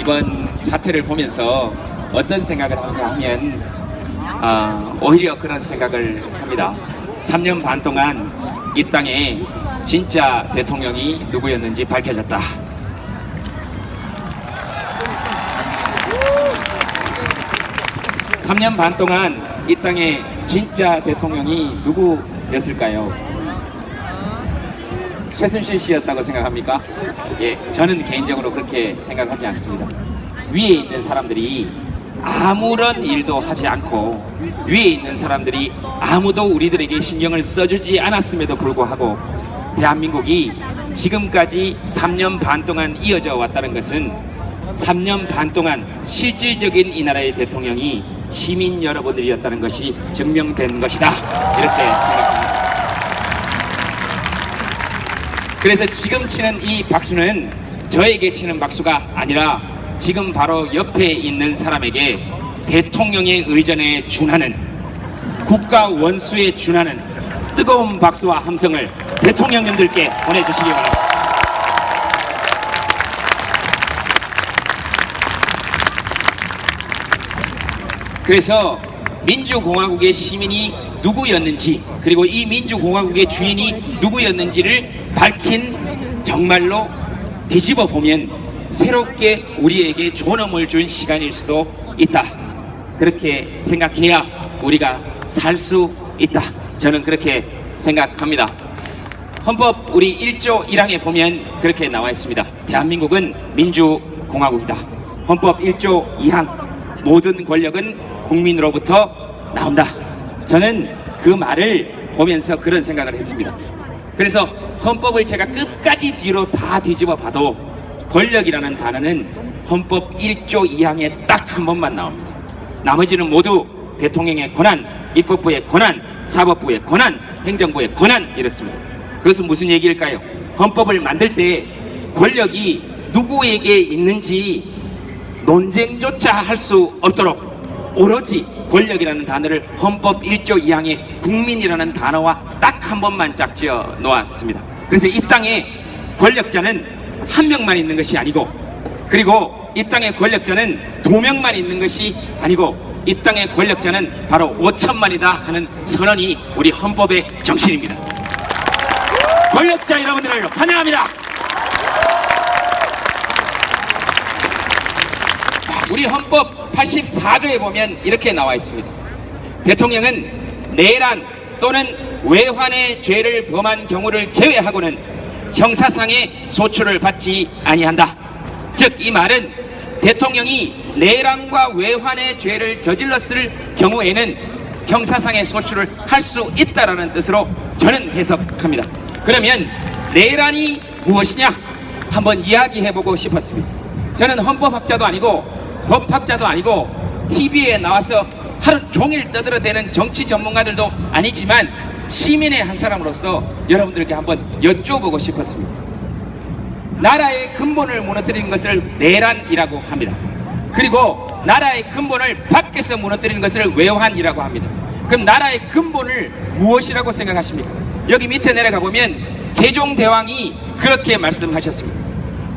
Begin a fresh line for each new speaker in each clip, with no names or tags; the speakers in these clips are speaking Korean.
이번 사태를 보면서 어떤 생각을 하냐 하면 오히려 그런 생각을 합니다. 3년 반 동안 이 땅에 진짜 대통령이 누구였는지 밝혀졌다. (3년) 반 동안 이 땅에 진짜 대통령이 누구였을까요? 최순실 씨였다고 생각합니까? 예, 저는 개인적으로 그렇게 생각하지 않습니다. 위에 있는 사람들이 아무런 일도 하지 않고 위에 있는 사람들이 아무도 우리들에게 신경을 써주지 않았음에도 불구하고 대한민국이 지금까지 3년 반 동안 이어져 왔다는 것은 3년 반 동안 실질적인 이 나라의 대통령이 시민 여러분들이었다는 것이 증명된 것이다, 이렇게 생각합니다. 그래서 지금 치는 이 박수는 저에게 치는 박수가 아니라 지금 바로 옆에 있는 사람에게 대통령의 의전에 준하는, 국가 원수에 준하는 뜨거운 박수와 함성을 대통령님들께 보내주시기 바랍니다. 그래서 민주공화국의 시민이 누구였는지, 그리고 이 민주공화국의 주인이 누구였는지를 밝힌, 정말로 뒤집어 보면 새롭게 우리에게 존엄을 준 시간일 수도 있다. 그렇게 생각해야 우리가 살 수 있다. 저는 그렇게 생각합니다. 헌법 우리 1조 1항에 보면 그렇게 나와 있습니다. 대한민국은 민주공화국이다. 헌법 1조 2항 모든 권력은 국민으로부터 나온다. 저는 그 말을 보면서 그런 생각을 했습니다. 그래서 헌법을 제가 끝까지 뒤로 다 뒤집어 봐도 권력이라는 단어는 헌법 1조 2항에 딱 한 번만 나옵니다. 나머지는 모두 대통령의 권한, 입법부의 권한, 사법부의 권한, 행정부의 권한, 이렇습니다. 그것은 무슨 얘기일까요? 헌법을 만들 때 권력이 누구에게 있는지 논쟁조차 할 수 없도록 오로지 권력이라는 단어를 헌법 1조 2항에 국민이라는 단어와 딱 한 번만 짝지어 놓았습니다. 그래서 이 땅에 권력자는 한 명만 있는 것이 아니고, 그리고 이 땅의 권력자는 2명만 있는 것이 아니고, 이 땅의 권력자는 바로 5천만이다 하는 선언이 우리 헌법의 정신입니다. 권력자 여러분들을 환영합니다. 우리 헌법 84조에 보면 이렇게 나와 있습니다. 대통령은 내란 또는 외환의 죄를 범한 경우를 제외하고는 형사상의 소출을 받지 아니한다. 즉 이 말은 대통령이 내란과 외환의 죄를 저질렀을 경우에는 형사상의 소출을 할 수 있다라는 뜻으로 저는 해석합니다. 그러면 내란이 무엇이냐 한번 이야기해보고 싶었습니다. 저는 헌법학자도 아니고 법학자도 아니고 TV에 나와서 하루 종일 떠들어대는 정치 전문가들도 아니지만 시민의 한 사람으로서 여러분들께 한번 여쭤보고 싶었습니다. 나라의 근본을 무너뜨리는 것을 내란이라고 합니다. 그리고 나라의 근본을 밖에서 무너뜨리는 것을 외환이라고 합니다. 그럼 나라의 근본을 무엇이라고 생각하십니까? 여기 밑에 내려가 보면 세종대왕이 그렇게 말씀하셨습니다.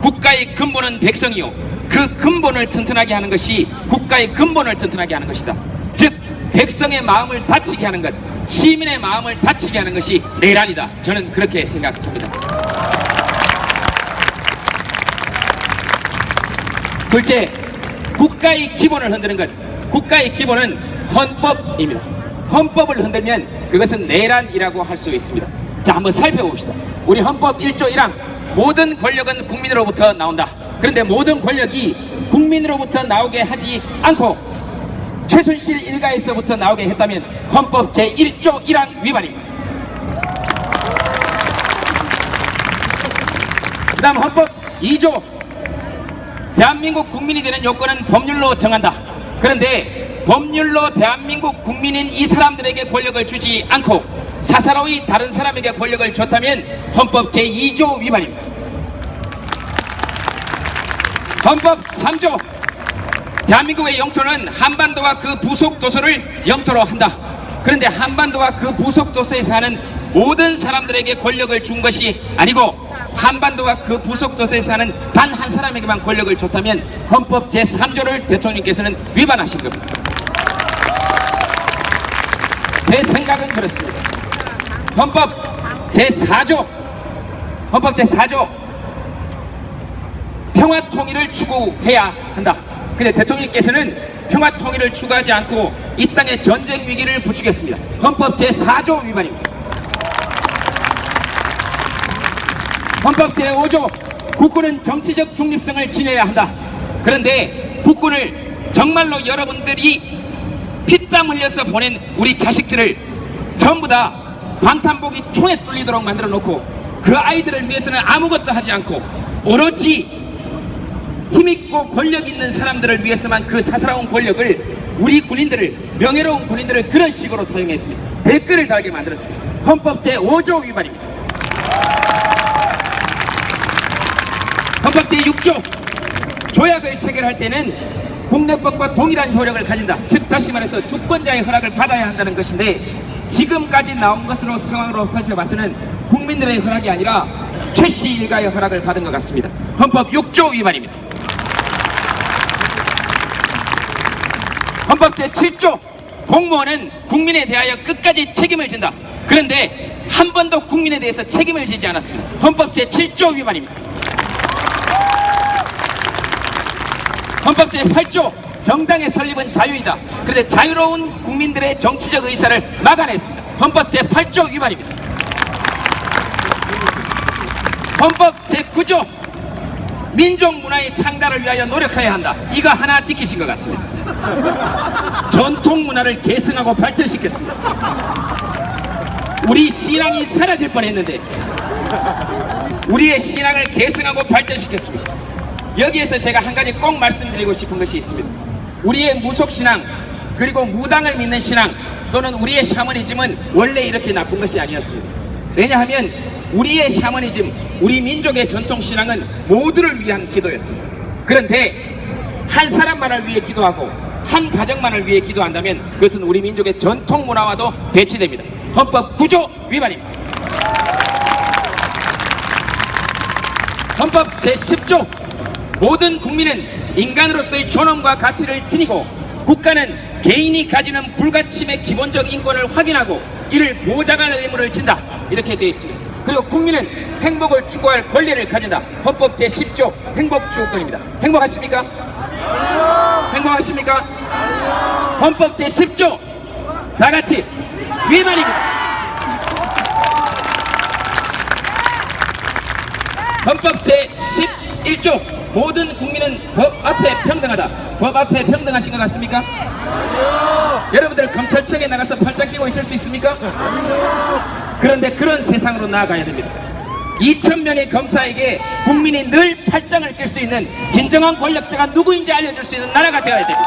국가의 근본은 백성이요, 그 근본을 튼튼하게 하는 것이 국가의 근본을 튼튼하게 하는 것이다. 즉 백성의 마음을 다치게 하는 것, 시민의 마음을 다치게 하는 것이 내란이다. 저는 그렇게 생각합니다. 둘째, 국가의 기본을 흔드는 것. 국가의 기본은 헌법입니다. 헌법을 흔들면 그것은 내란이라고 할 수 있습니다. 자, 한번 살펴봅시다. 우리 헌법 1조 1항 모든 권력은 국민으로부터 나온다. 그런데 모든 권력이 국민으로부터 나오게 하지 않고 최순실 일가에서부터 나오게 했다면 헌법 제1조 1항 위반입니다. 그 다음 헌법 2조 대한민국 국민이 되는 요건은 법률로 정한다. 그런데 법률로 대한민국 국민인 이 사람들에게 권력을 주지 않고 사사로이 다른 사람에게 권력을 줬다면 헌법 제2조 위반입니다. 헌법 3조 대한민국의 영토는 한반도와 그 부속 도서를 영토로 한다. 그런데 한반도와 그 부속 도서에 사는 모든 사람들에게 권력을 준 것이 아니고 한반도와 그 부속도서에 사는 단 한 사람에게만 권력을 줬다면 헌법 제3조를 대통령께서는 위반하신 겁니다. 제 생각은 그렇습니다. 헌법 제4조 평화 통일을 추구해야 한다. 근데 대통령께서는 평화 통일을 추구하지 않고 이 땅에 전쟁 위기를 부추겼습니다. 헌법 제4조 위반입니다. 헌법 제5조 국군은 정치적 중립성을 지녀야 한다. 그런데 국군을 정말로 여러분들이 피땀 흘려서 보낸 우리 자식들을 전부 다 방탄복이 총에 뚫리도록 만들어 놓고 그 아이들을 위해서는 아무것도 하지 않고 오로지 힘있고 권력 있는 사람들을 위해서만 그 사사로운 권력을 우리 군인들을 명예로운 군인들을 그런 식으로 사용했습니다. 댓글을 달게 만들었습니다. 헌법 제5조 위반입니다. 헌법 제6조 조약을 체결할 때는 국내법과 동일한 효력을 가진다. 즉 다시 말해서 주권자의 허락을 받아야 한다는 것인데 지금까지 나온 것으로 상황으로 살펴봐서는 국민들의 허락이 아니라 최씨 일가의 허락을 받은 것 같습니다. 헌법 6조 위반입니다. 헌법 제7조 공무원은 국민에 대하여 끝까지 책임을 진다. 그런데 한 번도 국민에 대해서 책임을 지지 않았습니다. 헌법 제7조 위반입니다. 헌법 제8조 정당의 설립은 자유이다. 그런데 자유로운 국민들의 정치적 의사를 막아냈습니다. 헌법 제8조 위반입니다. 헌법 제9조 민족 문화의 창달을 위하여 노력해야 한다. 이거 하나 지키신 것 같습니다. 전통 문화를 계승하고 발전시켰습니다. 우리 신앙이 사라질 뻔했는데 우리의 신앙을 계승하고 발전시켰습니다. 여기에서 제가 한 가지 꼭 말씀드리고 싶은 것이 있습니다. 우리의 무속신앙 그리고 무당을 믿는 신앙 또는 우리의 샤머니즘은 원래 이렇게 나쁜 것이 아니었습니다. 왜냐하면 우리의 샤머니즘, 우리 민족의 전통신앙은 모두를 위한 기도였습니다. 그런데 한 사람만을 위해 기도하고 한 가정만을 위해 기도한다면 그것은 우리 민족의 전통 문화와도 배치됩니다. 헌법 9조 위반입니다. 헌법 제10조 모든 국민은 인간으로서의 존엄과 가치를 지니고 국가는 개인이 가지는 불가침의 기본적 인권을 확인하고 이를 보장할 의무를 진다. 이렇게 되어 있습니다. 그리고 국민은 행복을 추구할 권리를 가진다. 헌법 제10조 행복추구권입니다. 행복하십니까? 행복하십니까? 헌법 제10조 다같이 위반입니다. 헌법 제11조 모든 국민은 법 앞에 평등하다. 법 앞에 평등하신 것 같습니까? 여러분들 검찰청에 나가서 팔짱 끼고 있을 수 있습니까? 그런데 그런 세상으로 나아가야 됩니다. 2,000명의 검사에게 국민이 늘 팔짱을 낄 수 있는 진정한 권력자가 누구인지 알려줄 수 있는 나라가 되어야 됩니다.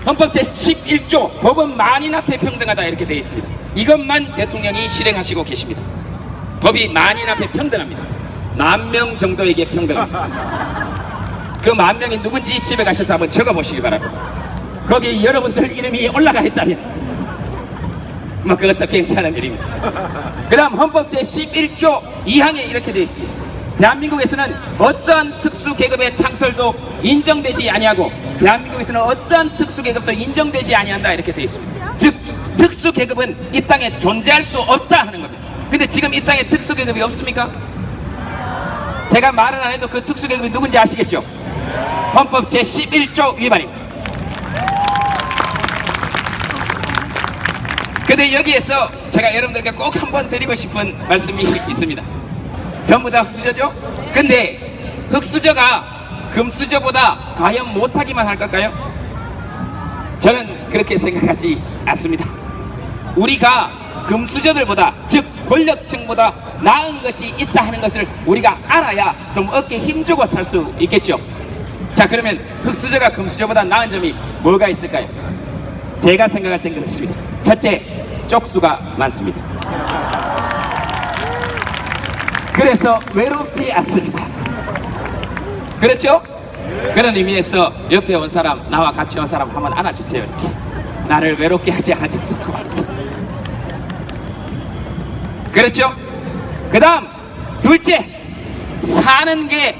헌법 제11조 법은 만인 앞에 평등하다 이렇게 되어 있습니다. 이것만 대통령이 실행하시고 계십니다. 법이 만인 앞에 평등합니다. 10,000명 정도에게 평등합니다. 그 10,000명이 누군지 집에 가셔서 한번 적어보시기 바랍니다. 거기에 여러분들 이름이 올라가 있다면 뭐 그것도 괜찮은 일입니다. 그 다음 헌법 제11조 2항에 이렇게 되어 있습니다. 대한민국에서는 어떠한 특수계급의 창설도 인정되지 아니하고 대한민국에서는 어떠한 특수계급도 인정되지 아니한다 이렇게 되어 있습니다. 즉 특수계급은 이 땅에 존재할 수 없다 하는 겁니다. 근데 지금 이 땅에 특수계급이 없습니까? 제가 말을 안 해도 그 특수계급이 누군지 아시겠죠? 헌법 제11조 위반입니다. 근데 여기에서 제가 여러분들께 꼭 한번 드리고 싶은 말씀이 있습니다. 전부 다 흑수저죠? 근데 흑수저가 금수저보다 과연 못하기만 할 걸까요? 저는 그렇게 생각하지 않습니다. 우리가 금수저들보다 즉 권력층보다 나은 것이 있다 하는 것을 우리가 알아야 좀 어깨에 힘주고 살 수 있겠죠. 자, 그러면 흑수저가 금수저보다 나은 점이 뭐가 있을까요? 제가 생각할 땐 그렇습니다. 첫째, 쪽수가 많습니다. 그래서 외롭지 않습니다. 그렇죠? 그런 의미에서 옆에 온 사람, 나와 같이 온 사람 한번 안아주세요. 이렇게 나를 외롭게 하지 않아줘서 고맙다. 그렇죠? 그 다음 둘째, 사는 게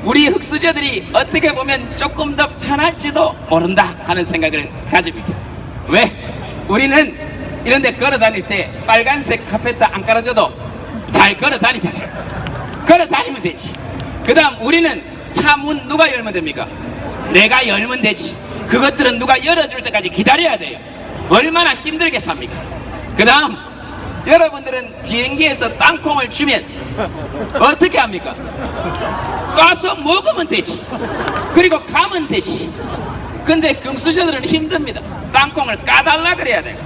우리 흑수저들이 어떻게 보면 조금 더 편할지도 모른다 하는 생각을 가지고 있어요. 왜? 우리는 이런 데 걸어 다닐 때 빨간색 카페트 안 깔아줘도 잘 걸어 다니잖아요. 걸어 다니면 되지. 그 다음 우리는 차 문 누가 열면 됩니까? 내가 열면 되지. 그것들은 누가 열어줄 때까지 기다려야 돼요. 얼마나 힘들게 삽니까? 그 다음 여러분들은 비행기에서 땅콩을 주면 어떻게 합니까? 가서 먹으면 되지. 그리고 가면 되지. 근데 금수저들은 힘듭니다. 땅콩을 까달라 그래야 돼요.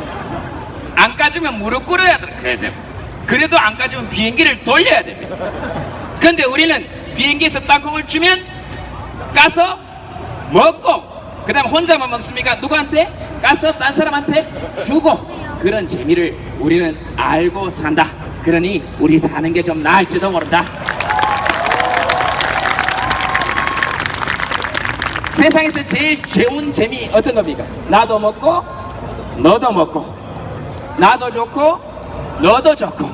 안 까주면 무릎 꿇어야 돼요. 그래도 안 까주면 비행기를 돌려야 됩니다. 근데 우리는 비행기에서 땅콩을 주면 까서 먹고 그 다음 혼자만 먹습니까? 누구한테? 까서 딴 사람한테 주고. 그런 재미를 우리는 알고 산다. 그러니 우리 사는 게 좀 나을지도 모른다. 세상에서 제일 좋은 재미 어떤 겁니까? 나도 먹고 너도 먹고, 나도 좋고 너도 좋고,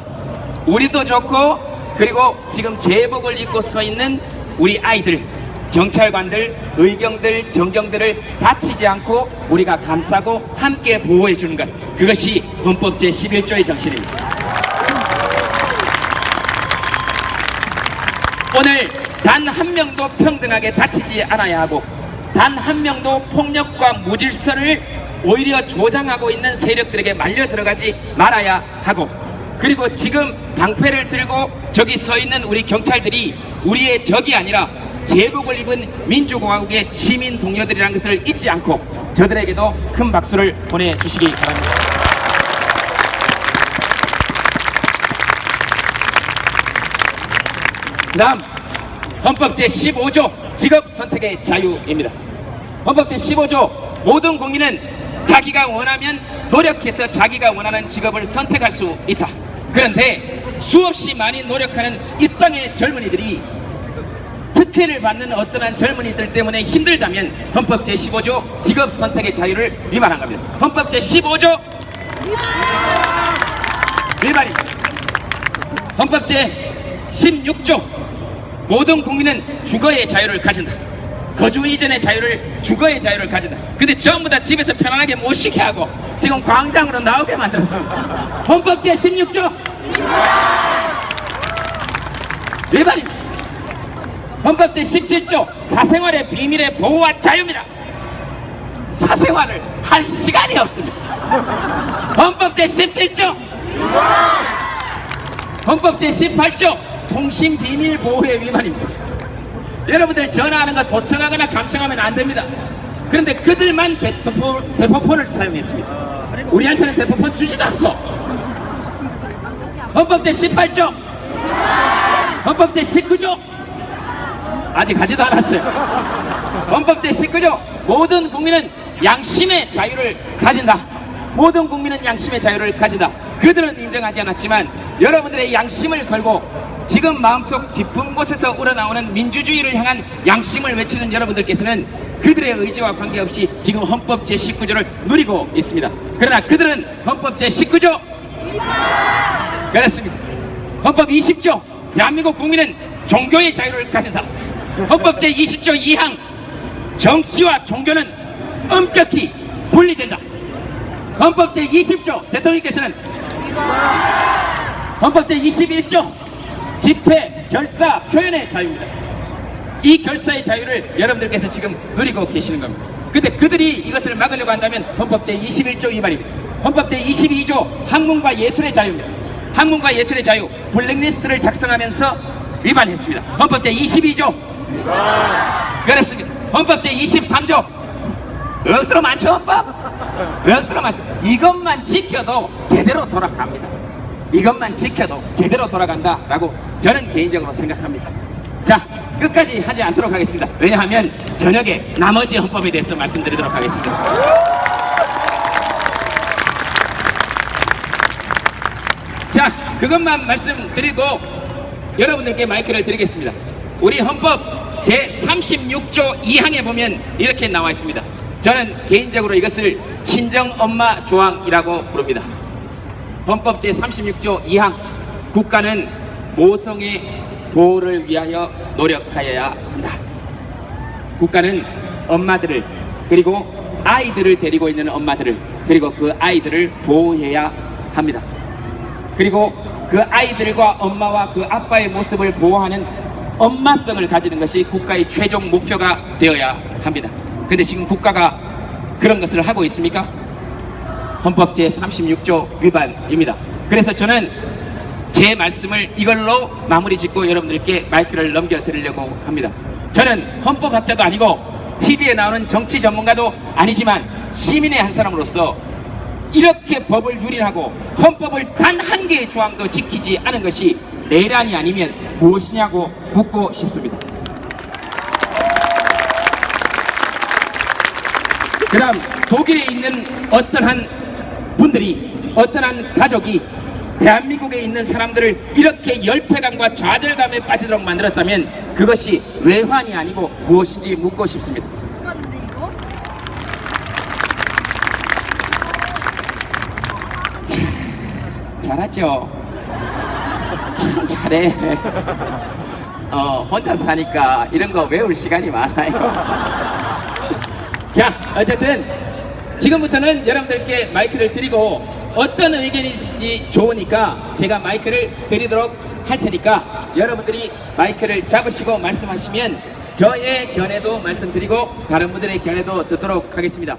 우리도 좋고, 그리고 지금 제복을 입고 서 있는 우리 아이들, 경찰관들, 의경들, 정경들을 다치지 않고 우리가 감싸고 함께 보호해 주는 것, 그것이 헌법 제11조의 정신입니다. 오늘 단 한 명도 평등하게 다치지 않아야 하고, 단 한 명도 폭력과 무질서를 오히려 조장하고 있는 세력들에게 말려 들어가지 말아야 하고, 그리고 지금 방패를 들고 저기 서 있는 우리 경찰들이 우리의 적이 아니라 제복을 입은 민주공화국의 시민 동료들이라는 것을 잊지 않고 저들에게도 큰 박수를 보내주시기 바랍니다. 그 다음 헌법 제15조 직업 선택의 자유입니다. 헌법 제15조 모든 국민은 자기가 원하면 노력해서 자기가 원하는 직업을 선택할 수 있다. 그런데 수없이 많이 노력하는 이 땅의 젊은이들이 특혜를 받는 어떠한 젊은이들 때문에 힘들다면 헌법 제15조 직업 선택의 자유를 위반한 겁니다. 헌법 제15조 위반입니다. 헌법 제16조 모든 국민은 주거의 자유를 가진다. 거주 이전의 자유를, 주거의 자유를 가진다. 근데 전부 다 집에서 편안하게 못 쉬게 하고 지금 광장으로 나오게 만들었습니다. 헌법 제16조 위반입니다. 헌법 제17조 사생활의 비밀의 보호와 자유입니다. 사생활을 할 시간이 없습니다. 헌법 제17조 헌법 제18조 통신 비밀 보호의 위반입니다. 여러분들 전화하는 거 도청하거나 감청하면 안 됩니다. 그런데 그들만 대포폰을 사용했습니다. 우리한테는 대포폰 주지도 않고. 헌법 제18조 헌법 제19조 아직 하지도 않았어요. 헌법 제19조 모든 국민은 양심의 자유를 가진다. 모든 국민은 양심의 자유를 가진다. 그들은 인정하지 않았지만 여러분들의 양심을 걸고 지금 마음속 깊은 곳에서 우러나오는 민주주의를 향한 양심을 외치는 여러분들께서는 그들의 의지와 관계없이 지금 헌법 제19조를 누리고 있습니다. 그러나 그들은 헌법 제19조 그렇습니다. 헌법 20조 대한민국 국민은 종교의 자유를 가진다. 헌법 제20조 2항 정치와 종교는 엄격히 분리된다. 헌법 제20조 대통령께서는 헌법 제21조 집회, 결사, 표현의 자유입니다. 이 결사의 자유를 여러분들께서 지금 누리고 계시는 겁니다. 근데 그들이 이것을 막으려고 한다면 헌법 제21조 위반입니다. 헌법 제22조 학문과 예술의 자유입니다. 학문과 예술의 자유 블랙리스트를 작성하면서 위반했습니다. 헌법 제22조 그렇습니다. 헌법 제23조 억수로 많죠 헌법? 억수로 많습니다. 이것만 지켜도 제대로 돌아갑니다. 이것만 지켜도 제대로 돌아간다라고 저는 개인적으로 생각합니다. 자, 끝까지 하지 않도록 하겠습니다. 왜냐하면 저녁에 나머지 헌법에 대해서 말씀드리도록 하겠습니다. 자, 그것만 말씀드리고 여러분들께 마이크를 드리겠습니다. 우리 헌법 제36조 2항에 보면 이렇게 나와 있습니다. 저는 개인적으로 이것을 친정엄마 조항이라고 부릅니다. 헌법 제36조 2항 국가는 모성의 보호를 위하여 노력하여야 한다. 국가는 엄마들을, 그리고 아이들을 데리고 있는 엄마들을, 그리고 그 아이들을 보호해야 합니다. 그리고 그 아이들과 엄마와 그 아빠의 모습을 보호하는 엄마성을 가지는 것이 국가의 최종 목표가 되어야 합니다. 근데 지금 국가가 그런 것을 하고 있습니까? 헌법 제36조 위반입니다. 그래서 저는 제 말씀을 이걸로 마무리 짓고 여러분들께 마이크를 넘겨드리려고 합니다. 저는 헌법학자도 아니고 TV에 나오는 정치 전문가도 아니지만 시민의 한 사람으로서 이렇게 법을 유린하고 헌법을 단 한 개의 조항도 지키지 않은 것이 내란이 아니면 무엇이냐고 묻고 싶습니다. 그 다음 독일에 있는 어떠한 분들이, 어떠한 가족이 대한민국에 있는 사람들을 이렇게 열패감과 좌절감에 빠지도록 만들었다면 그것이 외환이 아니고 무엇인지 묻고 싶습니다. 잘하죠. 참 잘해. 혼자 사니까 이런 거 외울 시간이 많아요. 자, 어쨌든 지금부터는 여러분들께 마이크를 드리고 어떤 의견이 좋으니까 제가 마이크를 드리도록 할 테니까 여러분들이 마이크를 잡으시고 말씀하시면 저의 견해도 말씀드리고 다른 분들의 견해도 듣도록 하겠습니다.